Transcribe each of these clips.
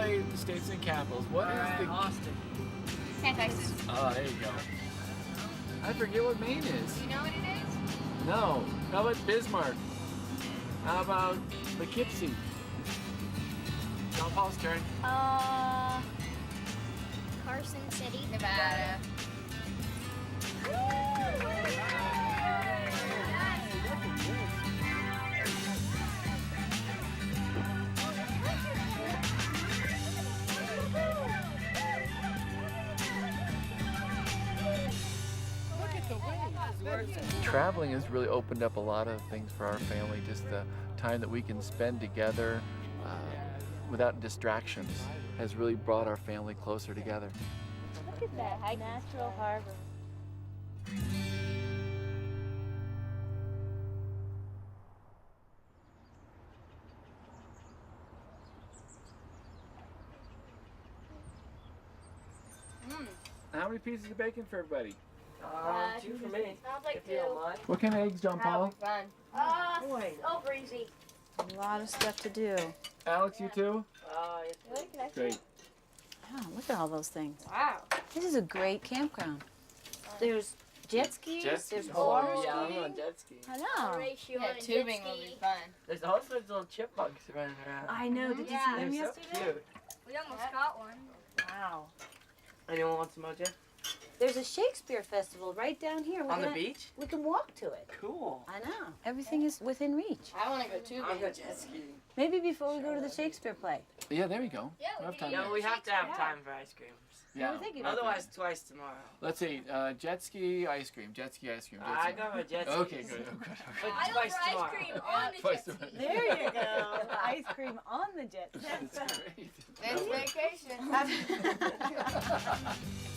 United States and capitals. What is the... Austin. Texas. Oh, there you go. I forget what Maine is. You know what it is? No. How about Bismarck? How about Poughkeepsie? John Paul's turn. Carson City, Nevada. Traveling has really opened up a lot of things for our family. Just the time that we can spend together without distractions has really brought our family closer together. Look at that natural harbor. How many pieces of bacon for everybody? 2 for me. Sounds like If you don't mind. What kind of eggs, John Paul? Fun. so breezy. A lot of stuff to do. Alex, you too? Yes. Great. Oh, look at all those things. Wow. This is a great campground. There's jet skis. Jet skis. There's Oh, water yeah, I'm skiing. on jet ski. I know. Ratio Yeah, and tubing jet will be ski. fun. There's all sorts of little chipmunks running around. I know. Did you Yeah. see They're them so yesterday? cute. We almost caught one. Wow. Anyone want some mojo? There's a Shakespeare festival right down here. On the beach? We can walk to it. Cool. I know. Everything is within reach. I want to go tubing. I'll go jet skiing. Maybe before we go to the Shakespeare play. Yeah, there we go. Yeah, We'll have time. Yeah, we have to have time for ice cream. Yeah. We're thinking about Otherwise, twice tomorrow. Let's see. Jet ski, ice cream. Jet ski, ice cream. Jet I ski. go for jet ski. Okay, good. Oh, good. But I go twice for tomorrow. ice cream on the Twice jet ski. tomorrow. There you go. Ice cream on the jet ski. That's great. It's vacation.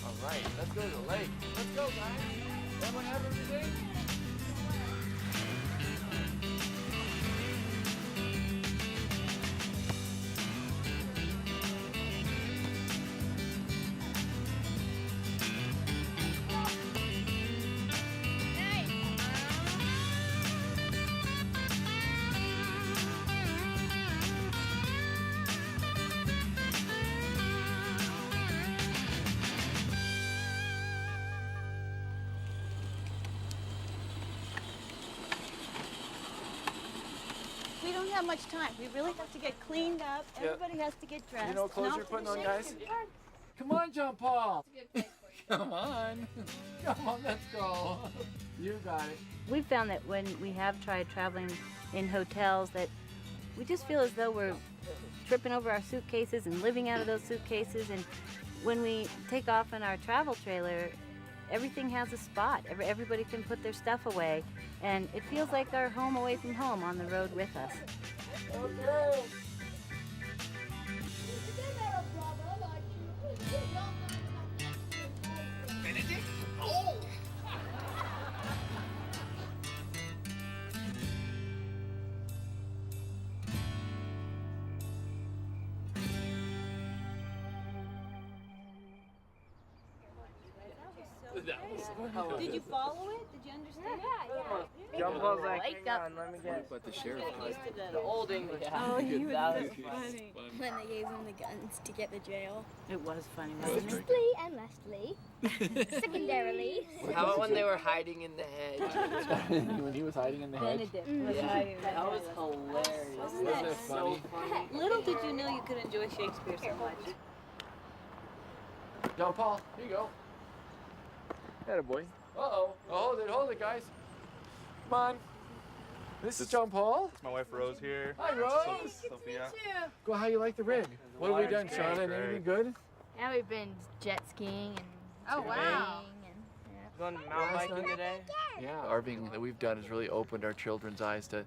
All right, let's go to the lake. Let's go, guys. Everyone have everything? We don't have much time. We really have to get cleaned up. Yeah. Everybody has to get dressed. You know what clothes and you're off to putting the on, guys? Shakespeare Park. Come on, John Paul. Come on. Come on, let's go. You got it. We found that when we have tried traveling in hotels that we just feel as though we're tripping over our suitcases and living out of those suitcases. And when we take off in our travel trailer, everything has a spot. Everybody can put their stuff away. And it feels like our home away from home on the road with us. Okay. Did you follow it? Did you understand? John Paul's like, Wake hang up. on, let me guess. But the sheriff The old English. Oh, he was That so was funny. When they gave them the guns to get the jail. It was funny, That was wasn't it? great. Lastly and lastly, secondarily. How about when they were hiding in the hedge? When he was hiding in the hedge. Benedict was hiding in the That was hedge. hilarious. Wasn't Wasn't that it funny? Little did you know you could enjoy Shakespeare so much. John Paul, here you go. Atta boy. Uh-oh. Hold it, guys. Come on. This is John Paul. My wife Rose here. Hi, Rose. Sophia. Go, how you like the rig? What have we done, Water's Shauna? great. Anything good? Yeah, we've been jet skiing and Oh, wow. Going mountain Last biking night? today? Yeah, RVing that we've done has really opened our children's eyes to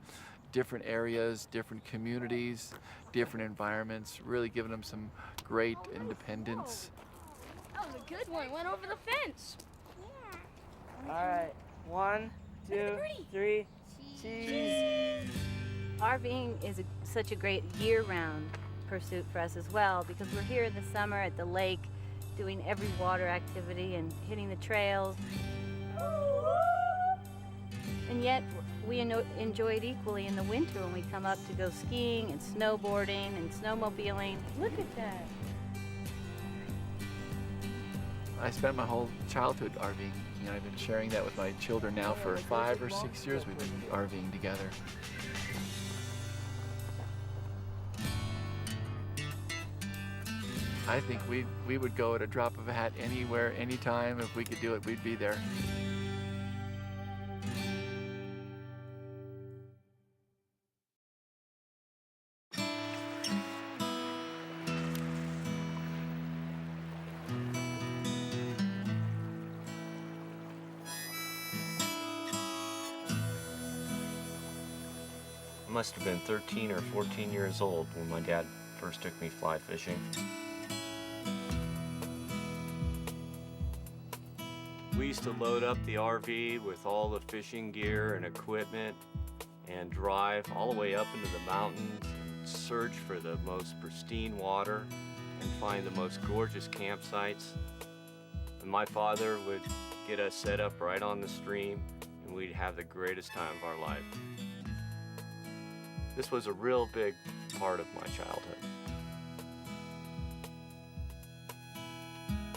different areas, different communities, different environments, really giving them some great independence. That was a good one. Went over the fence. Alright. 1, 2, 3. Cheese. RVing is such a great year-round pursuit for us as well because we're here in the summer at the lake doing every water activity and hitting the trails. And yet we enjoy it equally in the winter when we come up to go skiing and snowboarding and snowmobiling. Look at that. I spent my whole childhood RVing. You know, I've been sharing that with my children now for 5 or 6 years. We've been RVing together. I think we would go at a drop of a hat anywhere, anytime. If we could do it, we'd be there. I must have been 13 or 14 years old when my dad first took me fly fishing. We used to load up the RV with all the fishing gear and equipment and drive all the way up into the mountains and search for the most pristine water and find the most gorgeous campsites. And my father would get us set up right on the stream and we'd have the greatest time of our life. This was a real big part of my childhood.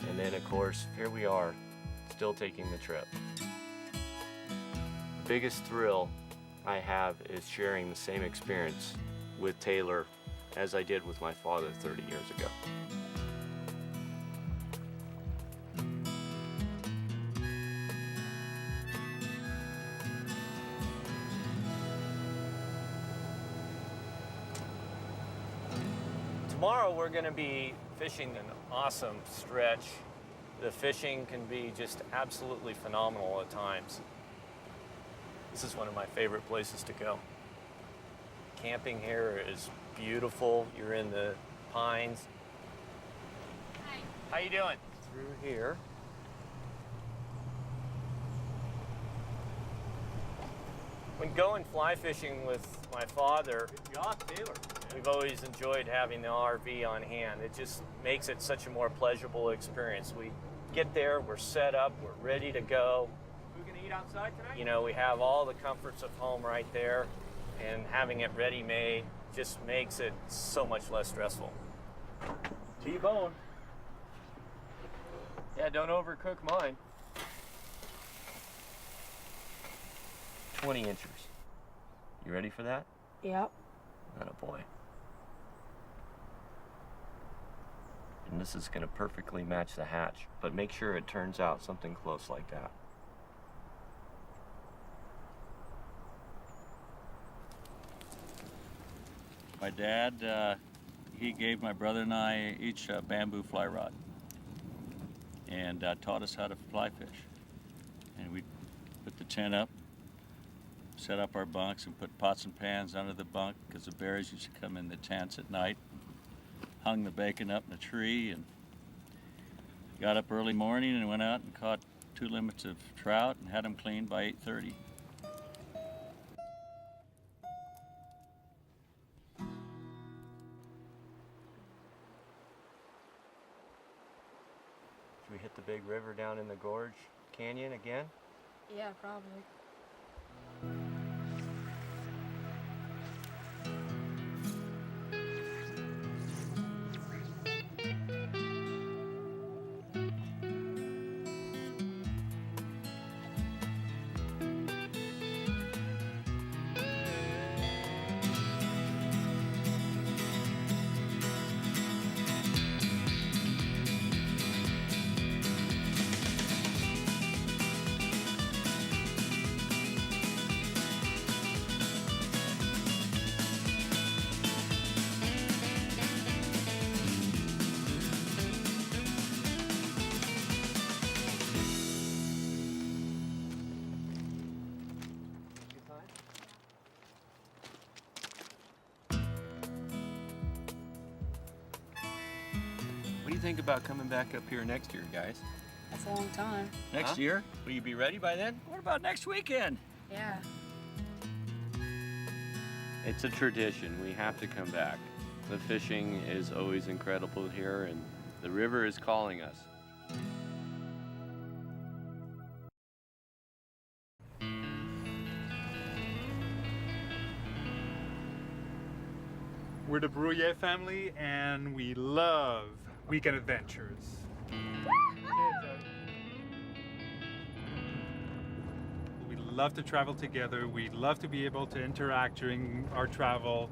And then, of course, here we are, still taking the trip. The biggest thrill I have is sharing the same experience with Taylor as I did with my father 30 years ago. Tomorrow we're going to be fishing an awesome stretch. The fishing can be just absolutely phenomenal at times. This is one of my favorite places to go. Camping here is beautiful. You're in the pines. Hi. How you doing? Through here. When going fly fishing with my father, good job, Taylor. We've always enjoyed having the RV on hand. It just makes it such a more pleasurable experience. We get there, we're set up, we're ready to go. We're gonna eat outside tonight? You know, we have all the comforts of home right there, and having it ready-made just makes it so much less stressful. T-bone. Yeah, don't overcook mine. 20 inches. You ready for that? Yep. Attaboy. And this is gonna perfectly match the hatch, but make sure it turns out something close like that. My dad, he gave my brother and I each a bamboo fly rod and taught us how to fly fish. And we put the tent up, set up our bunks, and put pots and pans under the bunk because the bears used to come in the tents at night. Hung the bacon up in a tree and got up early morning and went out and caught 2 limits of trout and had them cleaned by 8:30. Should we hit the big river down in the gorge canyon again? Yeah, probably. What do you think about coming back up here next year, guys? That's a long time. Next Huh? year, will you be ready by then? What about next weekend? Yeah. It's a tradition. We have to come back. The fishing is always incredible here, and the river is calling us. We're the Brouillet family, and we love weekend adventures. We love to travel together. We love to be able to interact during our travel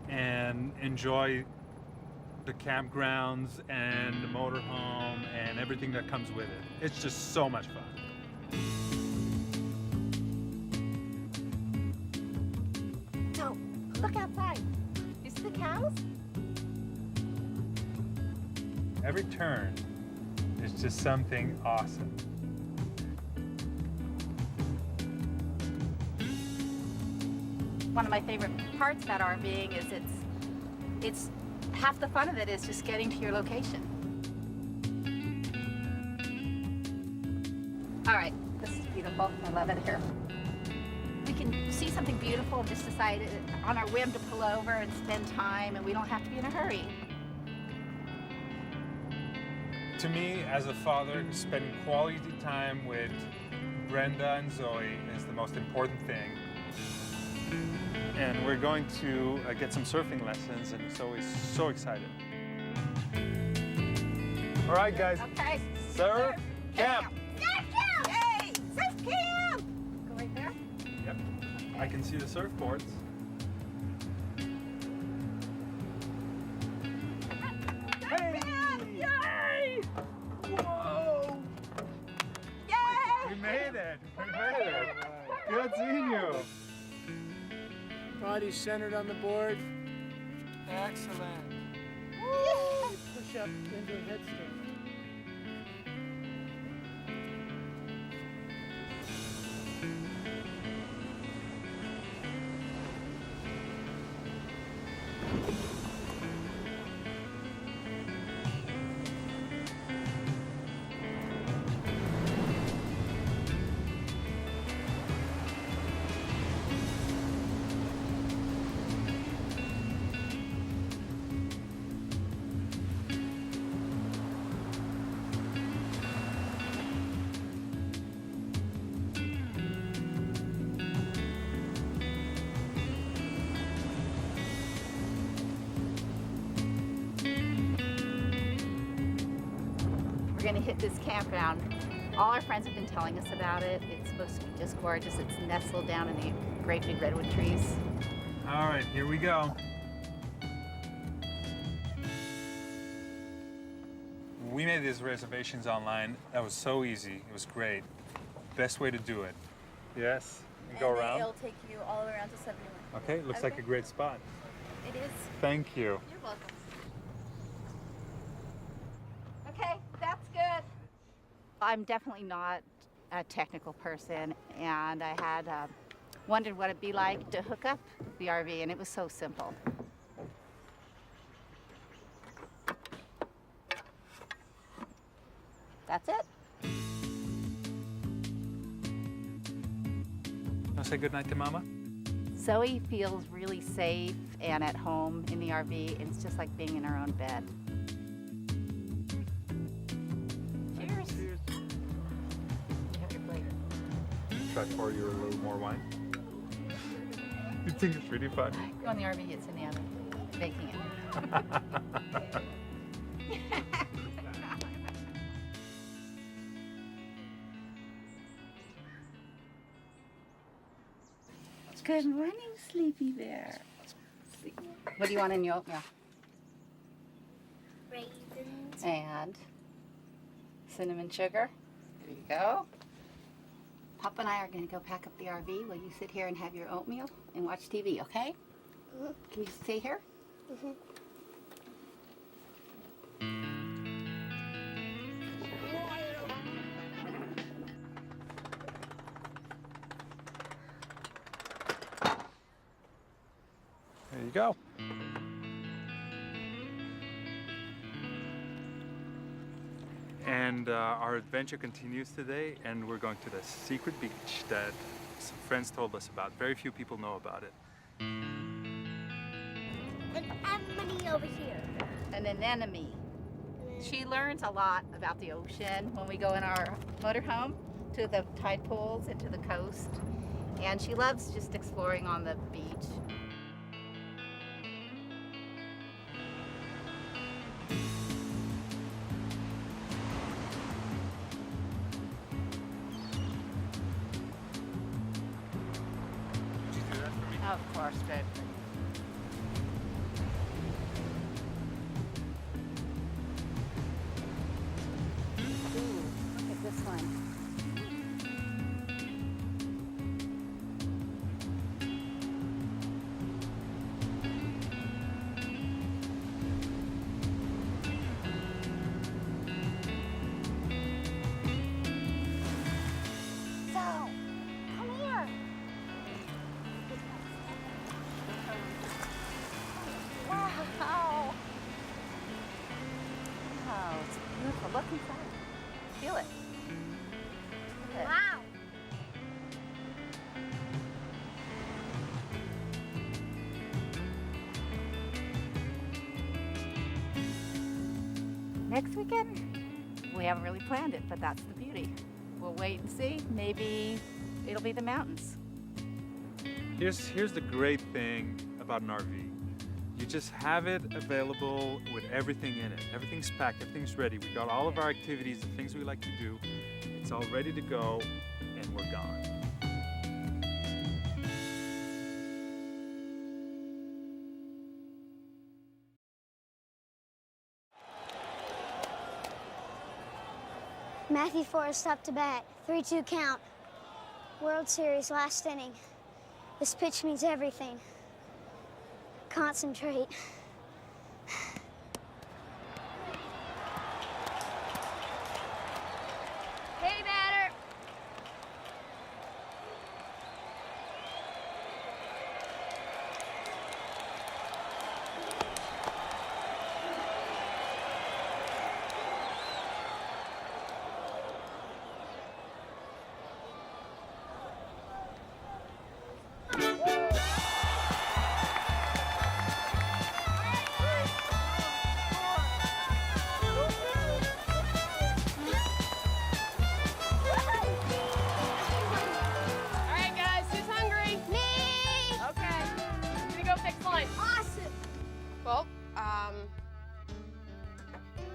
and enjoy the campgrounds and the motorhome and everything that comes with it. It's just so much fun. So, look outside. You see the cows? Every turn is just something awesome. One of my favorite parts about RVing is it's half the fun of it is just getting to your location. All right, this is beautiful. I love it here. We can see something beautiful and just decide on our whim to pull over and spend time, and we don't have to be in a hurry. To me, as a father, spending quality time with Brenda and Zoe is the most important thing. And we're going to get some surfing lessons, and Zoe's so excited. All right, guys. Okay. Surf camp. Surf camp! Yay! Surf camp! Go right there. Yep. I can see the surfboards. Hey! Yay! Whoa! Yay! We made it. We made it. Good seeing you. Body centered on the board. Excellent. Push up into a headstand. We're gonna hit this campground. All our friends have been telling us about it. It's supposed to be just gorgeous. It's nestled down in the great big redwood trees. All right, here we go. We made these reservations online. That was so easy. It was great. Best way to do it. Yes? And go around? It'll take you all around to 71. Okay, looks like a great spot. It is. Thank you. You're welcome. Okay, that's good. I'm definitely not a technical person, and I had wondered what it'd be like to hook up the RV, and it was so simple. That's it. Want to say goodnight to Mama? Zoe feels really safe and at home in the RV, and it's just like being in her own bed. Cheers. Cheers. Try to pour you a little more wine. You think it's really fun? Go on the RV, it's in the oven, baking it. Good morning, Sleepy Bear. What do you want in your oatmeal? Raisins. And cinnamon sugar. There you go. Papa and I are going to go pack up the RV while you sit here and have your oatmeal and watch TV, okay? Can you stay here? There you go. And our adventure continues today, and we're going to the secret beach that some friends told us about. Very few people know about it. An anemone over here. An anemone. She learns a lot about the ocean when we go in our motorhome to the tide pools and to the coast. And she loves just exploring on the beach. Of course, babe. Ooh, look at this one. So, come here. Wow. Oh, it's beautiful. Look inside. Feel it. Look at it. Wow. Next weekend, we haven't really planned it, but that's the beauty. We'll wait and see. Maybe it'll be the mountains. Here's the great thing about an RV. You just have it available with everything in it. Everything's packed, everything's ready. We got all of our activities, the things we like to do. It's all ready to go, and we're gone. Matthew Forrest up to bat. 3-2 count. World Series last inning. This pitch means everything. Concentrate. Hey, batter. All right, guys, who's hungry? Me! Okay. I'm gonna go fix lunch. Awesome! Well,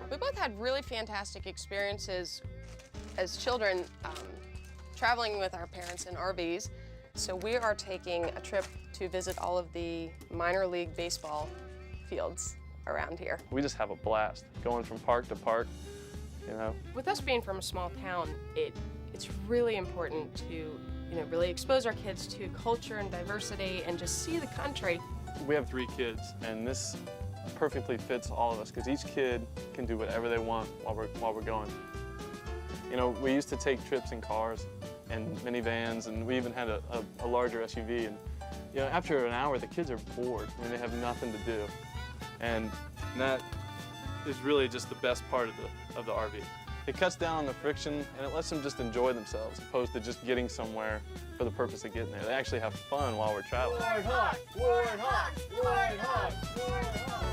we both had really fantastic experiences as children traveling with our parents in RVs. So we are taking a trip to visit all of the minor league baseball fields around here. We just have a blast going from park to park, you know. With us being from a small town, it's really important to really expose our kids to culture and diversity and just see the country. We have 3 kids, and this perfectly fits all of us because each kid can do whatever they want while we're going. You know, we used to take trips in cars and minivans, and we even had a larger SUV. And you know, after an hour, the kids are bored. I mean, they have nothing to do, and that is really just the best part of the RV. It cuts down on the friction, and it lets them just enjoy themselves, opposed to just getting somewhere for the purpose of getting there. They actually have fun while we're traveling. Warthog! Warthog! Warthog! Warthog!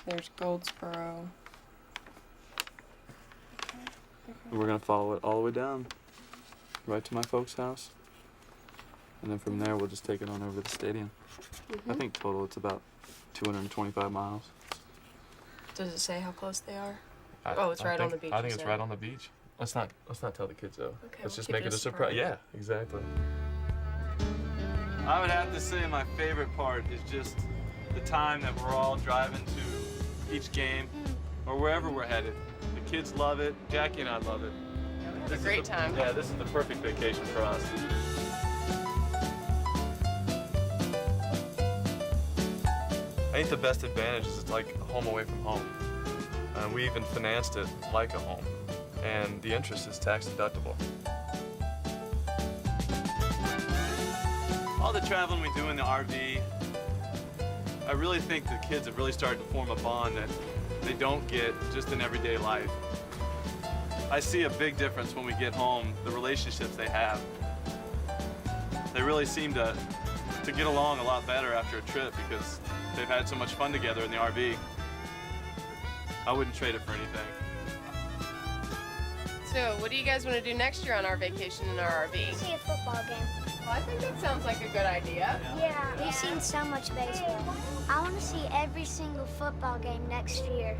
There's Goldsboro. We're gonna follow it all the way down, right to my folks' house. And then from there, we'll just take it on over to the stadium. I think total it's about 225 miles. Does it say how close they are? It's I right on think- the beach. I think you it's said. right on the beach. Let's not tell the kids though. Okay, Let's we'll just keep make it it a a surprise. surprise. Yeah, exactly. I would have to say my favorite part is just the time that we're all driving to each game or wherever we're headed. The kids love it. Jackie and I love it. It's a great time. Yeah, this is the perfect vacation for us. I think the best advantage is it's like home away from home. We even financed it like a home, and the interest is tax deductible. All the traveling we do in the RV, I really think the kids have really started to form a bond that they don't get just in everyday life. I see a big difference when we get home, the relationships they have. They really seem to get along a lot better after a trip because they've had so much fun together in the RV. I wouldn't trade it for anything. So, what do you guys want to do next year on our vacation in our RV? See a football game. Well, I think that sounds like a good idea. Yeah, we've seen so much baseball. I want to see every single football game next year.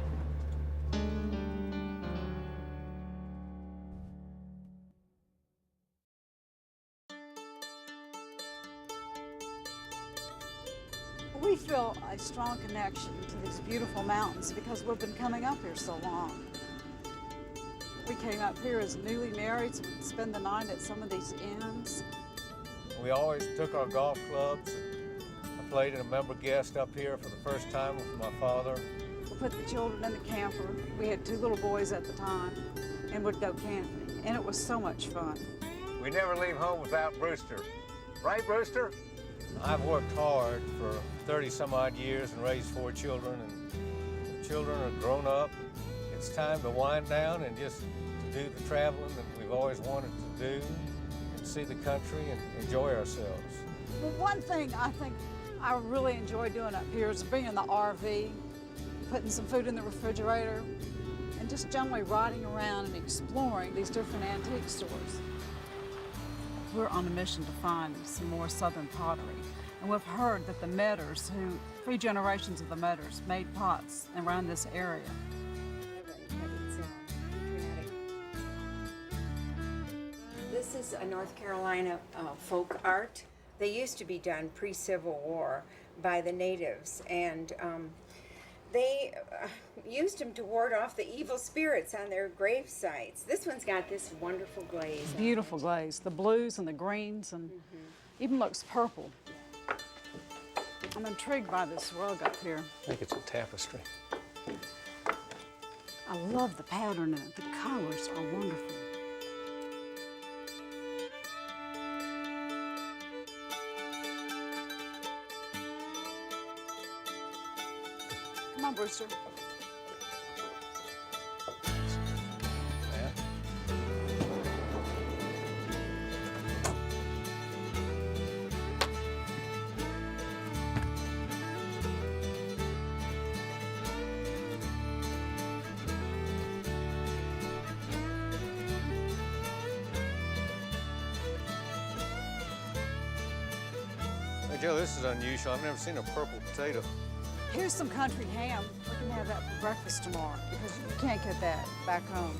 We feel a strong connection to these beautiful mountains because we've been coming up here so long. We came up here as newly married to spend the night at some of these inns. We always took our golf clubs. I played in a member guest up here for the first time with my father. We put the children in the camper. We had 2 little boys at the time and would go camping, and it was so much fun. We never leave home without Brewster. Right, Brewster? I've worked hard for 30 some odd years and raised 4 children, and the children are grown up. It's time to wind down and just to do the traveling that we've always wanted to do and see the country and enjoy ourselves. Well, one thing I think I really enjoy doing up here is being in the RV, putting some food in the refrigerator, and just generally riding around and exploring these different antique stores. We're on a mission to find some more Southern pottery. And we've heard that the Metters, 3 generations of the Metters, made pots around this area. This is a North Carolina folk art. They used to be done pre-Civil War by the natives, and they used them to ward off the evil spirits on their grave sites. This one's got this wonderful glaze. Beautiful glaze, the blues and the greens, and even looks purple. I'm intrigued by this rug up here. I think it's a tapestry. I love the pattern in it. The colors are wonderful. Come on, Brewster. Hey, Joe, this is unusual. I've never seen a purple potato. Here's some country ham. We can have that for breakfast tomorrow because you can't get that back home.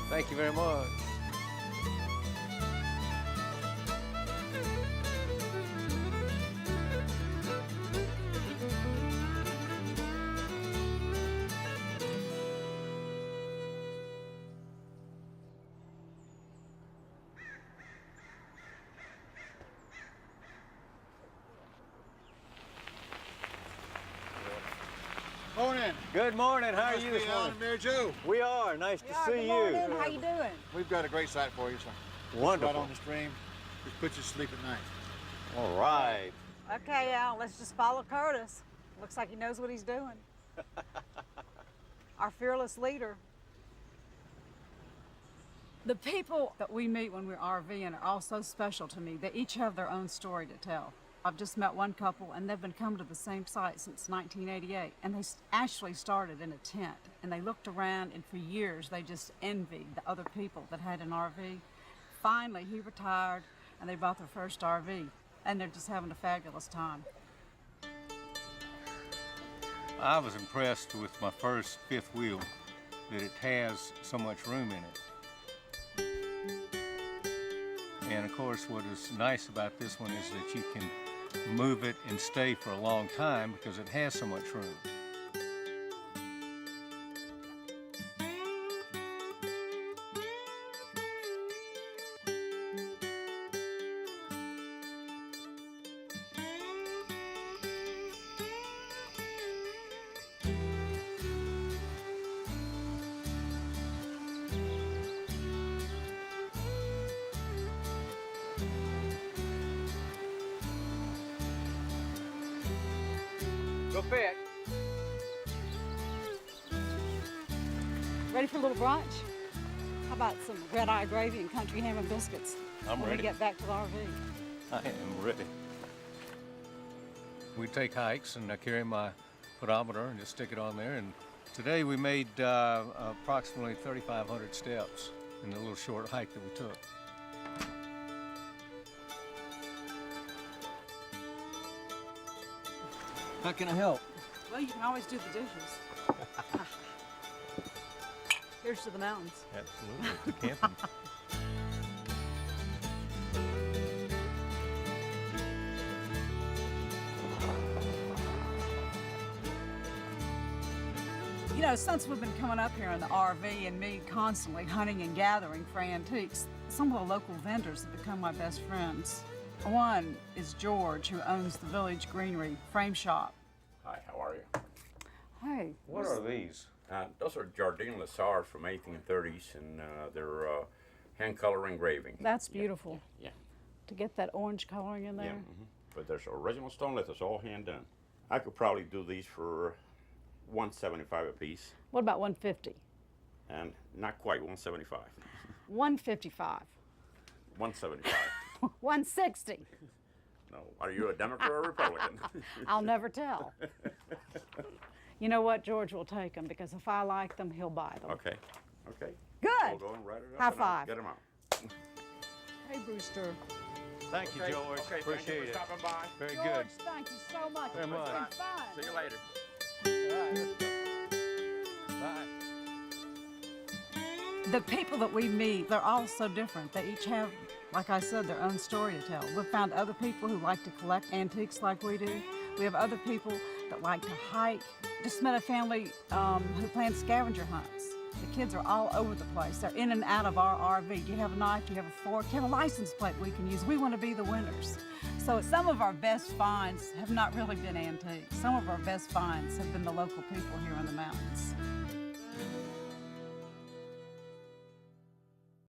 Thank you very much. Morning. Good morning. How are Must you be this Alan morning? and Mary Jo. We are. Nice to see Good you. morning. How you doing? We've got a great site for you, sir. Wonderful. Right on the stream. Just put you to sleep at night. All right. Okay, Al, let's just follow Curtis. Looks like he knows what he's doing. Our fearless leader. The people that we meet when we're RVing are all so special to me. They each have their own story to tell. I've just met one couple, and they've been coming to the same site since 1988, and they actually started in a tent, and they looked around, and for years they just envied the other people that had an RV. Finally, he retired, and they bought their first RV, and they're just having a fabulous time. I was impressed with my first fifth wheel, that it has so much room in it. And of course, what is nice about this one is that you can move it and stay for a long time because it has so much room. Go pet. Ready for a little brunch? How about some red-eye gravy and country ham and biscuits? I'm when ready. we get back to the RV. I am ready. We take hikes, and I carry my pedometer and just stick it on there. And today we made approximately 3,500 steps in the little short hike that we took. How can I help? Well, you can always do the dishes. Here's to the mountains. Absolutely, to camping. You know, since we've been coming up here in the RV and me constantly hunting and gathering for antiques, some of the local vendors have become my best friends. One is George, who owns the Village Greenery Frame Shop. Hi, how are you? Hey. What are these? Those are Jardine Lassars from 1830s, and they're hand color engraving. That's beautiful. Yeah. To get that orange coloring in there. Yeah. But there's original stone letters, all hand done. I could probably do these for $175 a piece, What about 150? and not quite 175. 155. 175. 160. No, are you a Democrat or a Republican? I'll never tell. You know what? George will take them because if I like them, he'll buy them. Okay, okay. Good. We'll go and write it up. High and I'll five. Get them out. Hey, Brewster. Thank you, Okay, George. okay, Appreciate thank you for it. stopping by. Very George, good. thank you so much. Very It's much. been fun. See you later. All right, let's go. Bye. The people that we meet, they're all so different. They each have, like I said, their own story to tell. We've found other people who like to collect antiques like we do. We have other people that like to hike. Just met a family who plans scavenger hunts. The kids are all over the place. They're in and out of our RV. Do you have a knife? Do you have a fork? Do you have a license plate we can use? We want to be the winners. So some of our best finds have not really been antiques. Some of our best finds have been the local people here in the mountains.